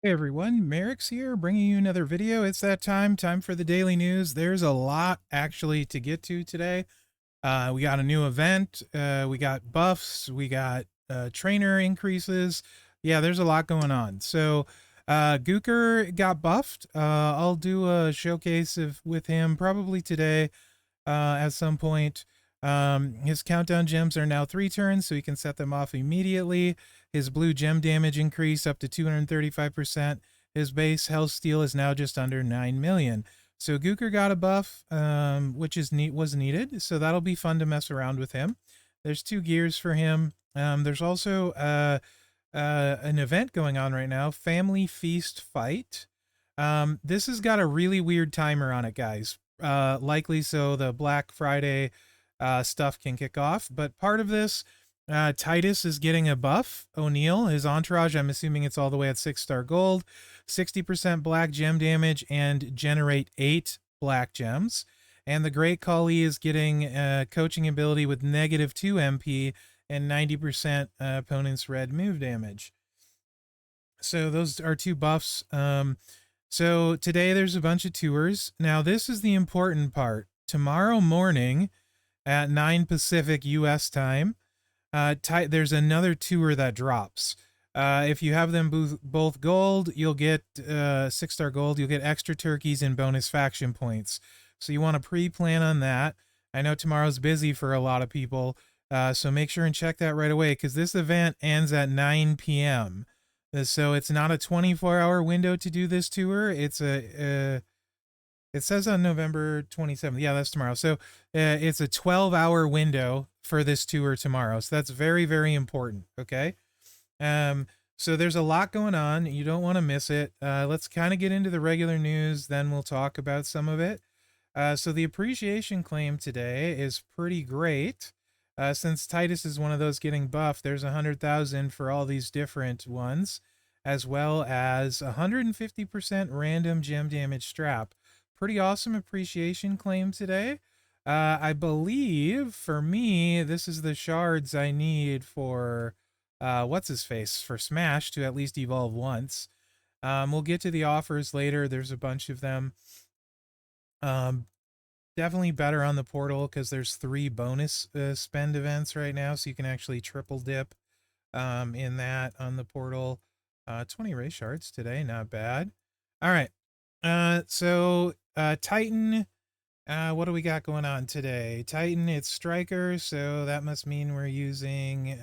Hey everyone, Mherex here, bringing you another video. It's that time for the daily news. There's a lot actually to get to today. We got a new event, we got buffs, we got trainer increases. Yeah, there's a lot going on. So Gooker got buffed. I'll do a showcase with him probably today at some point. His countdown gems are now 3 turns, so he can set them off immediately. His blue gem damage increase up to 235%. His base health steal is now just under 9 million. So Gooker got a buff, which was needed. So that'll be fun to mess around with him. There's 2 gears for him. There's also an event going on right now, Family Feast Fight. This has got a really weird timer on it, guys. Likely so the Black Friday stuff can kick off. But part of this, Titus is getting a buff. O'Neill, his entourage, I'm assuming it's all the way at 6-star gold, 60% black gem damage, and generate 8 black gems. And the Great Kali is getting coaching ability with -2 MP and 90% opponent's red move damage. So those are 2 buffs. So today there's a bunch of tours. Now this is the important part. Tomorrow morning at 9 Pacific US time, there's another tour that drops. If you have them both gold, you'll get 6-star gold. You'll get extra turkeys and bonus faction points. So you want to pre-plan on that. I know tomorrow's busy for a lot of people, so make sure and check that right away because this event ends at 9 p.m. So it's not a 24-hour window to do this tour. It's it says on November 27th. Yeah, that's tomorrow. So it's a 12-hour window for this tour tomorrow. So that's very, very important. Okay. So there's a lot going on. You don't want to miss it. Let's kind of get into the regular news. Then we'll talk about some of it. So the appreciation claim today is pretty great. Since Titus is one of those getting buffed, there's 100,000 for all these different ones, as well as 150% random gem damage strap. Pretty awesome appreciation claim today. I believe for me, this is the shards I need for what's his face for Smash to at least evolve once. We'll get to the offers later. There's a bunch of them. Definitely better on the portal because there's 3 bonus spend events right now, so you can actually triple dip in that on the portal. 20 race shards today, not bad. All right. So Titan, what do we got going on today? Titan, it's Striker, so that must mean we're using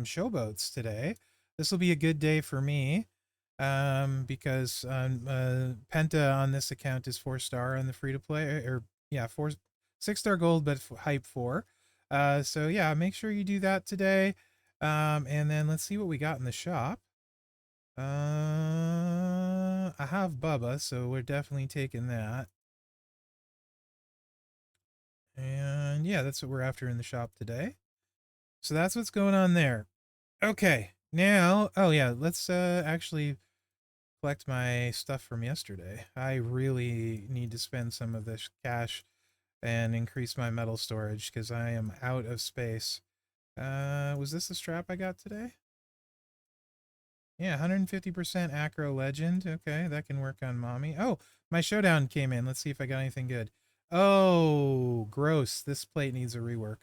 showboats today. This will be a good day for me because Penta on this account is 4-star on the free-to-play, or yeah, 6-star gold, but hype 4. So yeah, make sure you do that today. And then let's see what we got in the shop. I have Bubba, so we're definitely taking that. And yeah, that's what we're after in the shop today. So that's what's going on there. Okay, now, oh yeah, let's actually collect my stuff from yesterday. I really need to spend some of this cash and increase my metal storage because I am out of space. Was this the strap I got today? Yeah, 150% Acro Legend. Okay, that can work on mommy. Oh, my showdown came in. Let's see if I got anything good. Oh, gross. This plate needs a rework.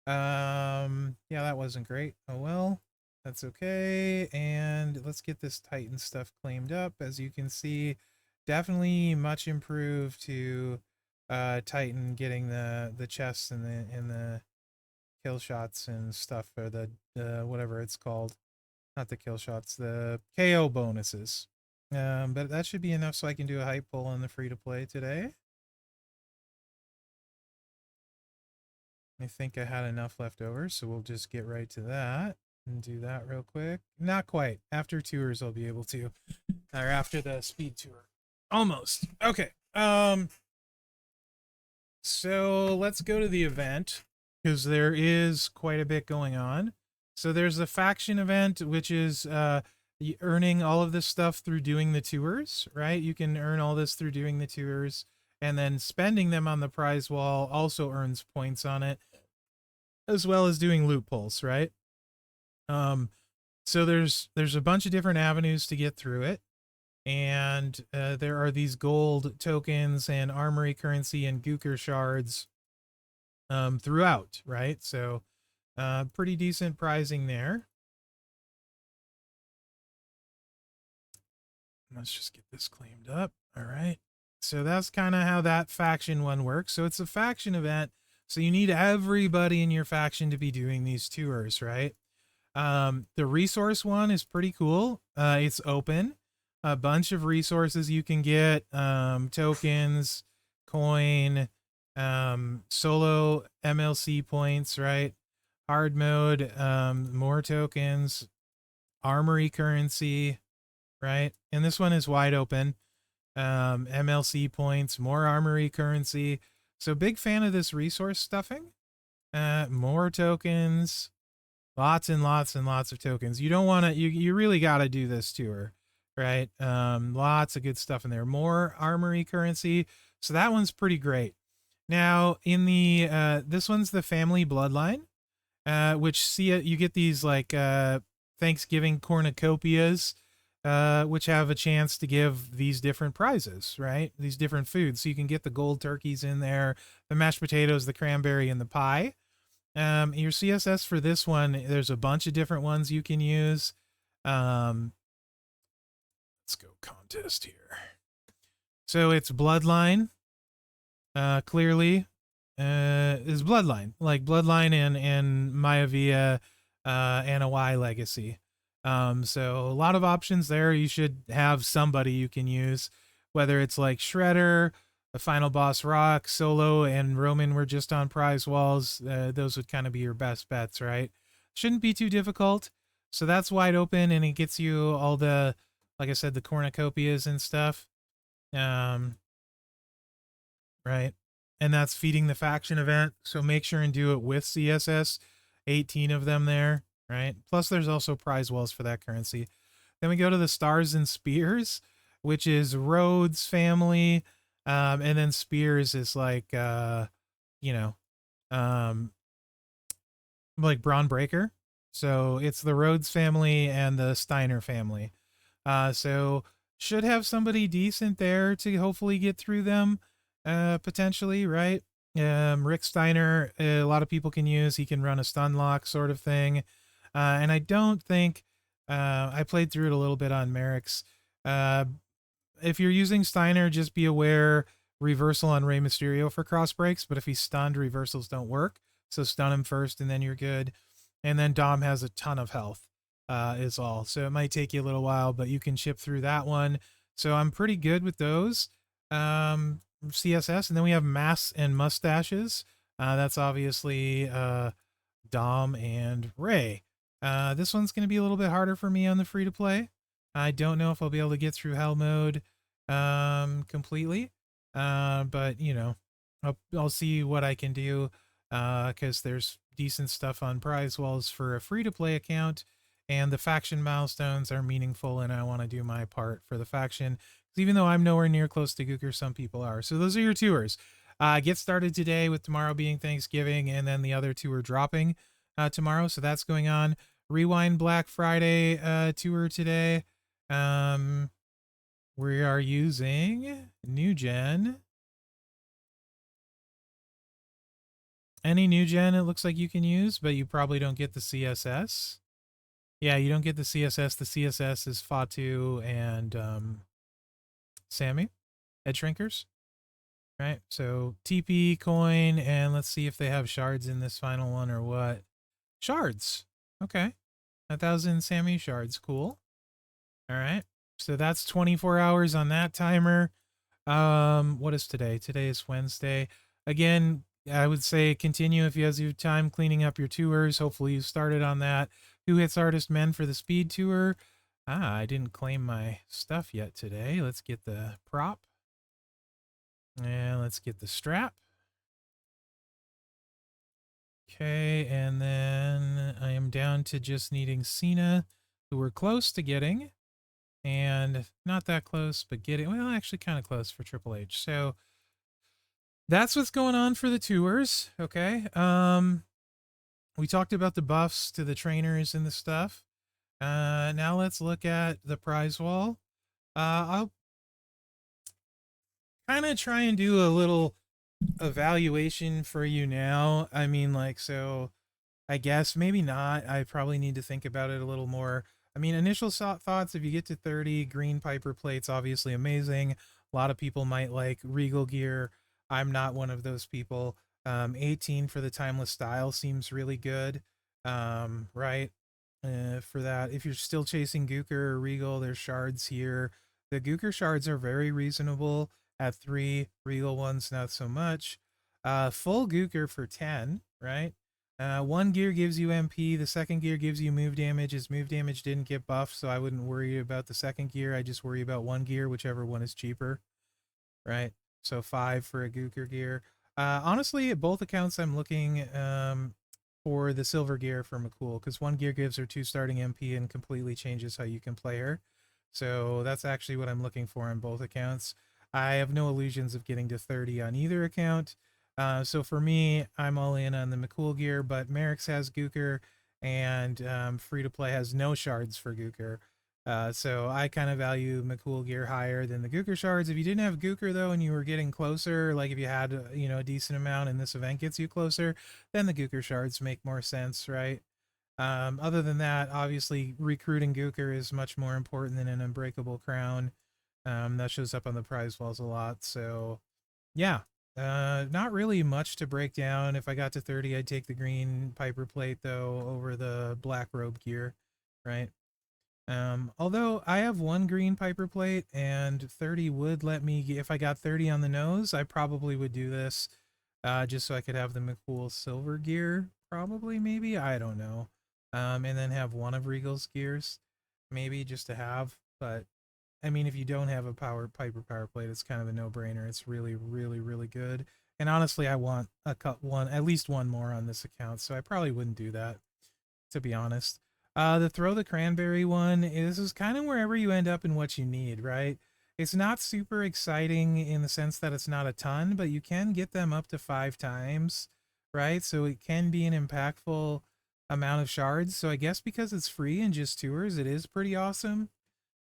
Yeah, that wasn't great. Oh well, that's okay. And let's get this Titan stuff claimed up. As you can see, definitely much improved to Titan getting the chests and the kill shots and stuff, or the whatever it's called. Not the kill shots, the KO bonuses. But that should be enough so I can do a hype pull on the free-to-play today. I think I had enough left over, so we'll just get right to that and do that real quick. Not quite. After tours, I'll be able to. Or after the speed tour. Almost. Okay. So let's go to the event, because there is quite a bit going on. So there's the faction event, which is earning all of this stuff through doing the tours, right? You can earn all this through doing the tours, and then spending them on the prize wall also earns points on it, as well as doing loot pulls, right? So there's a bunch of different avenues to get through it. And there are these gold tokens and armory currency and Gooker shards throughout, right? So pretty decent pricing there. Let's just get this cleaned up. All right. So that's kind of how that faction one works. So it's a faction event. So you need everybody in your faction to be doing these tours, right? The resource one is pretty cool. It's open. A bunch of resources you can get, tokens, coin, solo MLC points, right? Hard mode, more tokens, armory currency, right? And this one is wide open. MLC points, more armory currency. So big fan of this resource stuffing. More tokens, lots and lots and lots of tokens. You don't want to, you really got to do this tour, right? Lots of good stuff in there. More armory currency. So that one's pretty great. Now in the, this one's the family bloodline, which see it, you get these like, Thanksgiving cornucopias, which have a chance to give these different prizes, right? These different foods. So you can get the gold turkeys in there, the mashed potatoes, the cranberry, and the pie. Your CSS for this one, there's a bunch of different ones you can use. Let's go contest here. So it's Bloodline. Clearly, is Bloodline, like Bloodline and Mayaviya, and a Y legacy. So a lot of options there. You should have somebody you can use, whether it's like Shredder, the Final Boss Rock, Solo, and Roman were just on Prizewalls. Those would kind of be your best bets, right? Shouldn't be too difficult. So that's wide open, and it gets you all the, like I said, the cornucopias and stuff. Right. And that's feeding the faction event. So make sure and do it with CSS. 18 of them there, right? Plus there's also prize walls for that currency. Then we go to the Stars and Spears, which is Rhodes family. And then Spears is like, you know, like Braun Breaker. So it's the Rhodes family and the Steiner family. So should have somebody decent there to hopefully get through them, potentially, right? Rick Steiner, a lot of people can use. He can run a stun lock sort of thing. And I don't think, I played through it a little bit on Mherex. If you're using Steiner, just be aware reversal on Rey Mysterio for cross breaks, but if he's stunned, reversals don't work. So stun him first and then you're good. And then Dom has a ton of health, is all. So it might take you a little while, but you can chip through that one. So I'm pretty good with those. CSS. And then we have Masks and Mustaches. That's obviously Dom and Ray. This one's going to be a little bit harder for me on the free to play. I don't know if I'll be able to get through hell mode completely. But you know, I'll see what I can do, because there's decent stuff on prize walls for a free to play account, and the faction milestones are meaningful, and I want to do my part for the faction. Even though I'm nowhere near close to Gooker, some people are. So those are your tours. Get started today, with tomorrow being Thanksgiving, and then the other two are dropping tomorrow. So that's going on. Rewind Black Friday tour today. We are using new gen. Any new gen it looks like you can use, but you probably don't get the CSS. Yeah, you don't get the CSS. The CSS is Fatu and Sammy, Head Shrinkers. Right, so TP coin, and let's see if they have shards in this final one or what. Shards. Okay. 1,000 Sammy shards. Cool. All right. So that's 24 hours on that timer. What is today? Today is Wednesday. Again, I would say continue if you have your time cleaning up your tours. Hopefully you started on that. Who Hits Artist Men for the speed tour? I didn't claim my stuff yet today. Let's get the prop. And let's get the strap. Okay, and then I am down to just needing Cena, who we're close to getting. And not that close, but getting, well, actually kind of close for Triple H. So that's what's going on for the tours. Okay. We talked about the buffs to the trainers and the stuff. Now let's look at the prize wall. I'll kind of try and do a little evaluation for you now. I mean, like, so I guess maybe not. I probably need to think about it a little more. I mean, initial thoughts, if you get to 30, green Piper plates, obviously amazing. A lot of people might like Regal gear. I'm not one of those people. 18 for the timeless style seems really good. Right. For that, if you're still chasing Gooker or Regal, there's shards here. The Gooker shards are very reasonable at 3, Regal ones not so much. Full Gooker for 10, right? One gear gives you MP, the second gear gives you move damage. His move damage didn't get buffed, so I wouldn't worry about the second gear. I just worry about one gear, whichever one is cheaper, right? So 5 for a Gooker gear. Honestly, at both accounts, I'm looking for the silver gear for McCool, because one gear gives her 2 starting MP and completely changes how you can play her. So that's actually what I'm looking for on both accounts. I have no illusions of getting to 30 on either account. So for me, I'm all in on the McCool gear, but Mherex has Gooker, and free to play has no shards for Gooker. So I kind of value McCool gear higher than the Gooker shards. If you didn't have Gooker though, and you were getting closer, like if you had a decent amount, and this event gets you closer, then the Gooker shards make more sense, right? Other than that, obviously recruiting Gooker is much more important than an Unbreakable Crown. That shows up on the prize walls a lot. So yeah, not really much to break down. If I got to 30, I'd take the green Piper plate though over the black robe gear, right? Although I have one green Piper plate and 30 would let me, if I got 30 on the nose, I probably would do this just so I could have the McCool silver gear, probably, maybe, I don't know. And then have one of Regal's gears, maybe just to have. But I mean, if you don't have a Piper power plate, it's kind of a no-brainer. It's really, really, really good. And honestly, I want at least one more on this account, so I probably wouldn't do that, to be honest. The throw the cranberry one is kind of wherever you end up and what you need, right? It's not super exciting in the sense that it's not a ton, but you can get them up to 5 times, right? So it can be an impactful amount of shards. So I guess because it's free and just tours, it is pretty awesome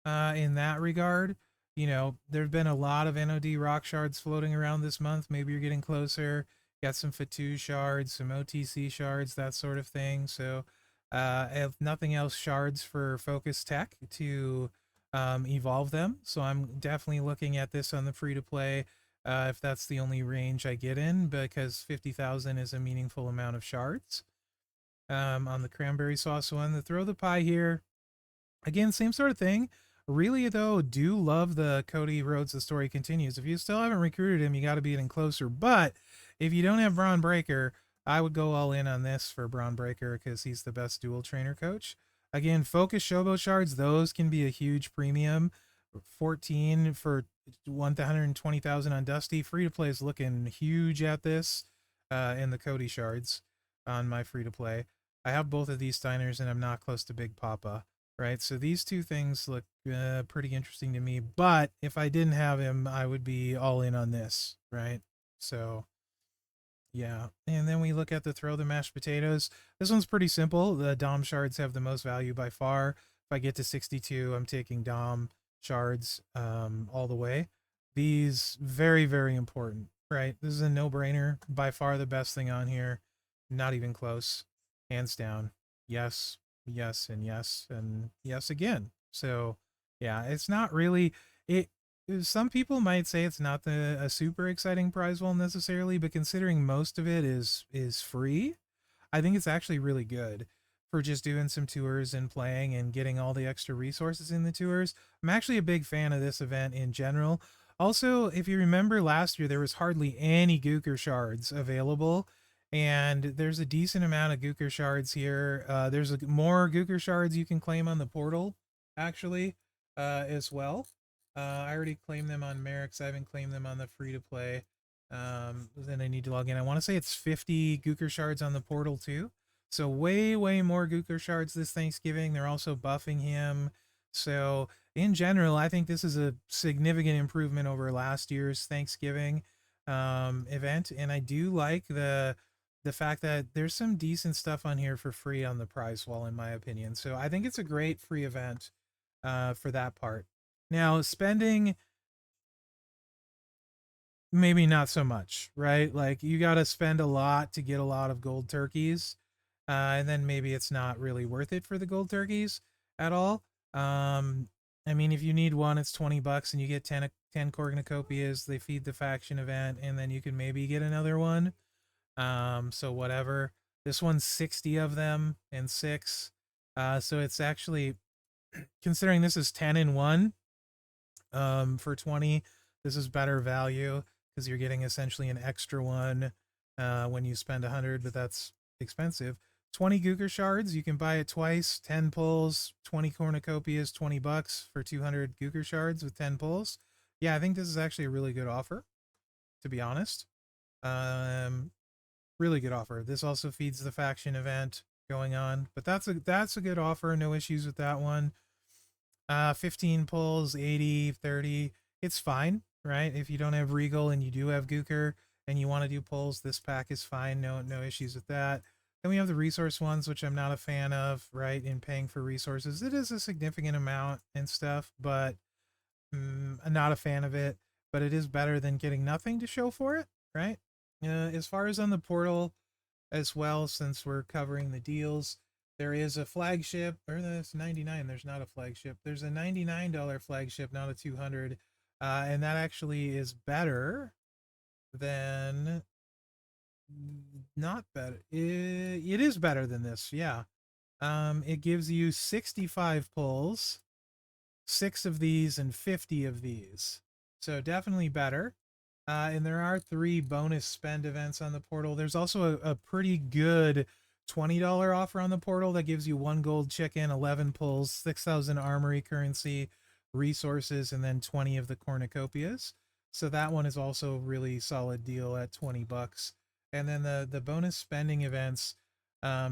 in that regard. There have been a lot of NOD rock shards floating around this month. Maybe you're getting closer. Got some Fatu shards, some OTC shards, that sort of thing. So, if nothing else, shards for Focus Tech to evolve them. So I'm definitely looking at this on the free to play. If that's the only range I get in, because 50,000 is a meaningful amount of shards. On the cranberry sauce one, the throw the pie here. Again, same sort of thing. Really, though, do love the Cody Rhodes The Story Continues. If you still haven't recruited him, you got to be getting closer. But if you don't have Braun Breaker, I would go all in on this for Braun Breaker because he's the best dual trainer coach. Again, Focus Shobo Shards, those can be a huge premium. 14 for 120,000 on Dusty. Free to play is looking huge at this in the Cody Shards on my free to play. I have both of these Steiners and I'm not close to Big Papa, right? So these two things look pretty interesting to me. But if I didn't have him, I would be all in on this, right? So yeah. And then we look at the throw the mashed potatoes. This one's pretty simple. The Dom shards have the most value by far. If I get to 62, I'm taking Dom shards all the way. These very, very important, right? This is a no-brainer. By far the best thing on here. Not even close. Hands down. Yes, yes, and yes again. So yeah, it's not really it some people might say it's not a super exciting prize wall necessarily, but considering most of it is free, I think it's actually really good for just doing some tours and playing and getting all the extra resources in the tours. I'm actually a big fan of this event in general. Also, if you remember last year, there was hardly any Gooker shards available, and there's a decent amount of Gooker shards here. There's more Gooker shards you can claim on the portal, actually, as well. I already claimed them on Mherex. I haven't claimed them on the free to play. Then I need to log in. I want to say it's 50 Gooker shards on the portal too. So way, way more Gooker shards this Thanksgiving. They're also buffing him. So in general, I think this is a significant improvement over last year's Thanksgiving event. And I do like the fact that there's some decent stuff on here for free on the prize wall, in my opinion. So I think it's a great free event for that part. Now, spending, maybe not so much, right? Like you got to spend a lot to get a lot of gold turkeys. And then maybe it's not really worth it for the gold turkeys at all. Um, I mean, if you need one, it's $20 and you get 10 cornucopias. They feed the faction event, and then you can maybe get another one. So whatever. This one's 60 of them and six. So it's actually, considering this is 10 in one, for 20, this is better value because you're getting essentially an extra one when you spend 100, but that's expensive. 20 Gooker shards, you can buy it twice, 10 pulls, 20 cornucopias, $20 for 200 Gooker shards with 10 pulls. Yeah, I think this is actually a really good offer, to be honest. Um, really good offer. This also feeds the faction event going on, but that's a good offer. No issues with that one. 15 pulls, 80, 30. It's fine, right? If you don't have Regal and you do have Gooker and you want to do pulls, this pack is fine. No issues with that. Then we have the resource ones, which I'm not a fan of, right? In paying for resources, it is a significant amount and stuff, but I'm not a fan of it. But it is better than getting nothing to show for it, right? As far as on the portal, as well, since we're covering the deals, there is a flagship, or that's 99. There's not a flagship. There's a $99 flagship, not a 200. And that actually is better than, not better. It is better than this. Yeah. It gives you 65 pulls, 6 of these and 50 of these. So definitely better. And there are 3 bonus spend events on the portal. There's also a pretty good $20 offer on the portal that gives you 1 gold chicken, 11 pulls, 6,000 armory currency, resources, and then 20 of the cornucopias. So that one is also a really solid deal at $20. And then the bonus spending events,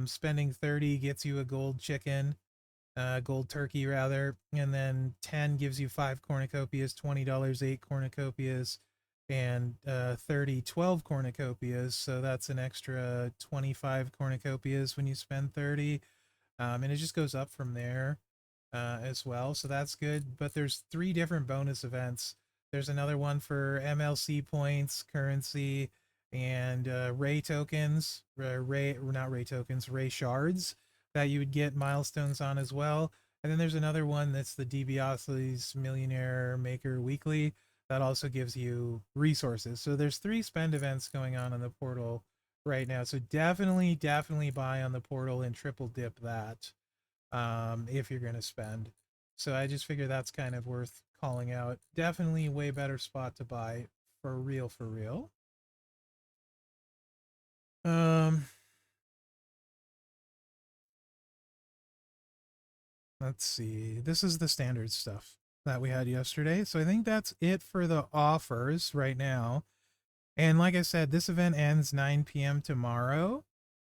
spending 30 gets you a gold chicken, gold turkey rather, and then 10 gives you 5 cornucopias, $20 8 cornucopias, and 30 12 cornucopias. So that's an extra 25 cornucopias when you spend 30. And it just goes up from there as well, so that's good. But there's 3 different bonus events. There's another one for MLC points, currency, and ray tokens, ray, not ray tokens, ray shards that you would get milestones on as well. And then there's another one that's the DiBiase's Millionaire Maker Weekly that also gives you resources. So there's 3 spend events going on the portal right now. So definitely buy on the portal and triple dip that if you're going to spend. So I just figure that's kind of worth calling out. Definitely way better spot to buy, for real, for real. Um, let's see. This is the standard stuff that we had yesterday. So I think that's it for the offers right now. And like I said, this event ends 9 p.m. tomorrow.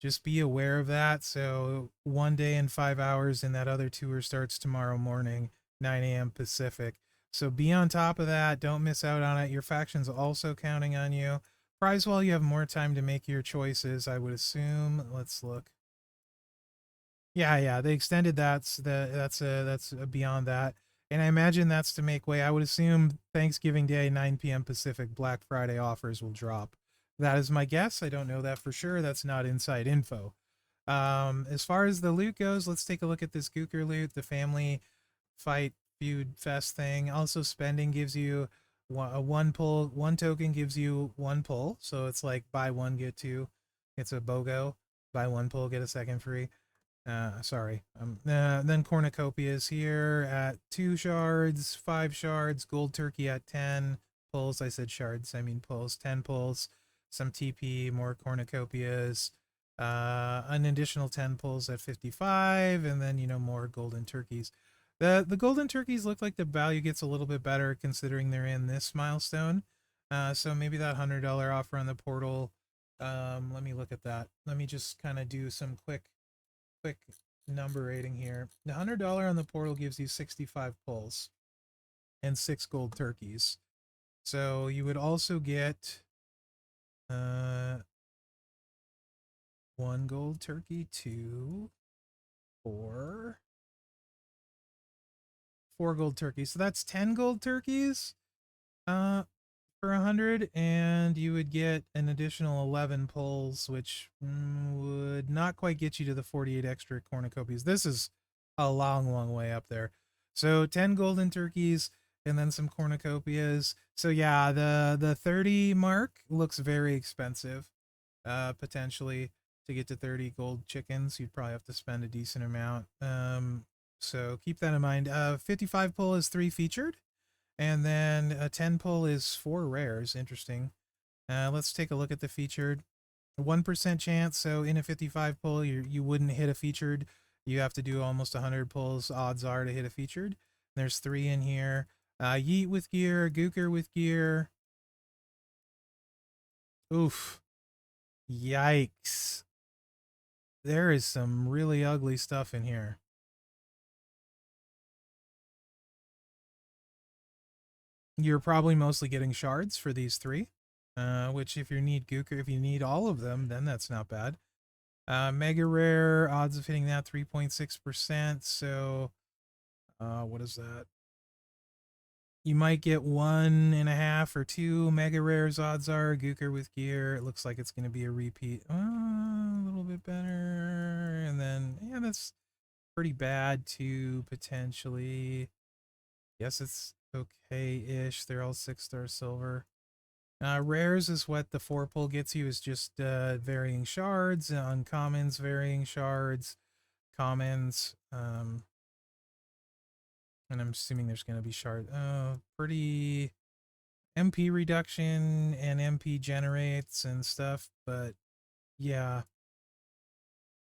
Just be aware of that. So 1 day and 5 hours, and that other tour starts tomorrow morning, 9 a.m. Pacific. So be on top of that. Don't miss out on it. Your faction's also counting on you. Prizewall, you have more time to make your choices, I would assume. Let's look. Yeah, they extended that's beyond that. And I imagine that's to make way. I would assume Thanksgiving Day, 9 p.m. Pacific, Black Friday offers will drop. That is my guess. I don't know that for sure. That's not inside info. As far as the loot goes, let's take a look at this Gooker loot, the family fight feud fest thing. Also, spending gives you a 1 pull, 1 token gives you 1 pull. So it's like buy 1, get 2. It's a BOGO. Buy 1 pull, get a second free. Sorry. Then cornucopias here at 2 shards, 5 shards, gold turkey at 10 pulls. I said shards, I mean pulls. 10 pulls, some TP, more cornucopias, an additional 10 pulls at 55, and then more golden turkeys. The golden turkeys look like the value gets a little bit better considering they're in this milestone. So maybe that $100 offer on the portal. Let me look at that. Let me just kind of do some quick number rating here. The $100 on the portal gives you 65 pulls and 6 gold turkeys. So you would also get 1 gold turkey, 2, 4, 4 gold turkeys. So that's 10 gold turkeys for 100, and you would get an additional 11 pulls, which would not quite get you to the 48 extra cornucopias. This is a long, long way up there. So 10 golden turkeys and then some cornucopias. So yeah, the 30 mark looks very expensive. Potentially to get to 30 gold chickens, you'd probably have to spend a decent amount. So keep that in mind. 55 pull is 3 featured, and then a 10 pull is 4 rares. Interesting. Let's take a look at the featured. 1% chance, so in a 55 pull, you wouldn't hit a featured. You have to do almost 100 pulls, odds are, to hit a featured. There's 3 in here. Yeet with gear, Gooker with gear. Oof. Yikes. There is some really ugly stuff in here. You're probably mostly getting shards for these 3, which if you need Gooker, if you need all of them, then that's not bad. Mega rare, odds of hitting that 3.6%. So, what is that? You might get 1.5 or 2 mega rares, odds are. Gooker with gear. It looks like it's going to be a repeat. A little bit better. And then, yeah, that's pretty bad too, potentially. Yes, it's okay-ish. They're all 6-star silver. Rares is what the 4 pull gets you, is just varying shards. Uncommons, varying shards. Commons. And I'm assuming there's going to be shard. Pretty MP reduction and MP generates and stuff, but yeah.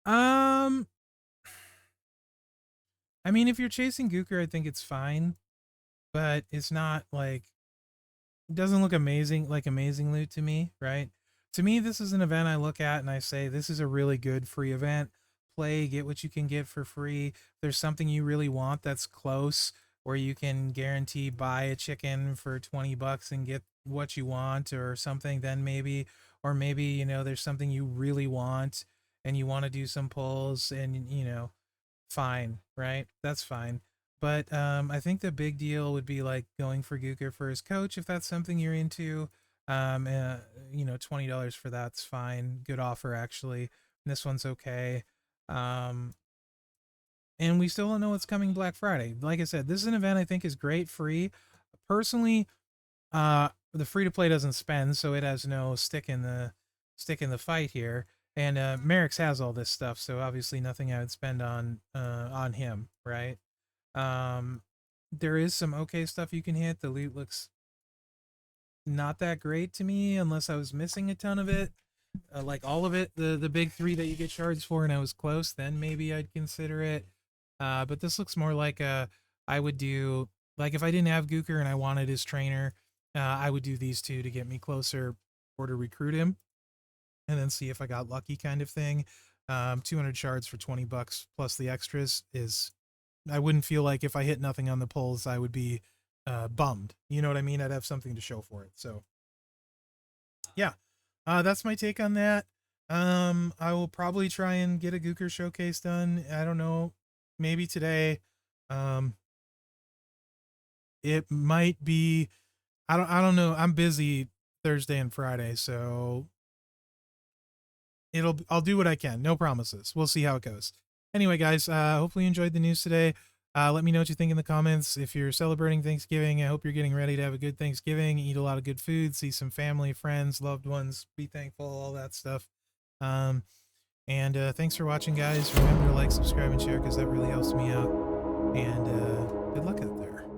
I mean, if you're chasing Gooker, I think it's fine, but it's not like, it doesn't look amazing, like amazing loot to me, right? To me, this is an event I look at and I say, this is a really good free event. Play, get what you can get for free. If there's something you really want that's close, where you can guarantee buy a chicken for 20 bucks and get what you want or something, then maybe, or maybe, you know, there's something you really want and you want to do some pulls and, you know, fine, right? That's fine. But I think the big deal would be like going for Gooker for his coach, if that's something you're into. You know, $20 for that's fine. Good offer, actually. And this one's okay. And we still don't know what's coming Black Friday. Like I said, this is an event I think is great free. Personally, the free to play doesn't spend, so it has no stick in the fight here. And Mherex has all this stuff, so obviously nothing I would spend on him, right? There is some okay stuff you can hit. The loot looks not that great to me, unless I was missing a ton of it, like all of it. The big 3 that you get shards for, and I was close, then maybe I'd consider it. But this looks more like I would do, like if I didn't have Gooker and I wanted his trainer, I would do these 2 to get me closer or to recruit him, and then see if I got lucky, kind of thing. 200 shards for 20 bucks plus the extras is, I wouldn't feel like if I hit nothing on the pulls, I would be bummed. You know what I mean? I'd have something to show for it. So yeah, that's my take on that. I will probably try and get a Gooker showcase done. I don't know, maybe today. It might be, I don't know. I'm busy Thursday and Friday, so I'll do what I can. No promises. We'll see how it goes. Anyway, guys, hopefully you enjoyed the news today. Let me know what you think in the comments. If you're celebrating Thanksgiving, I hope you're getting ready to have a good Thanksgiving, eat a lot of good food, see some family, friends, loved ones, be thankful, all that stuff. And thanks for watching, guys. Remember to like, subscribe, and share, because that really helps me out. And good luck out there.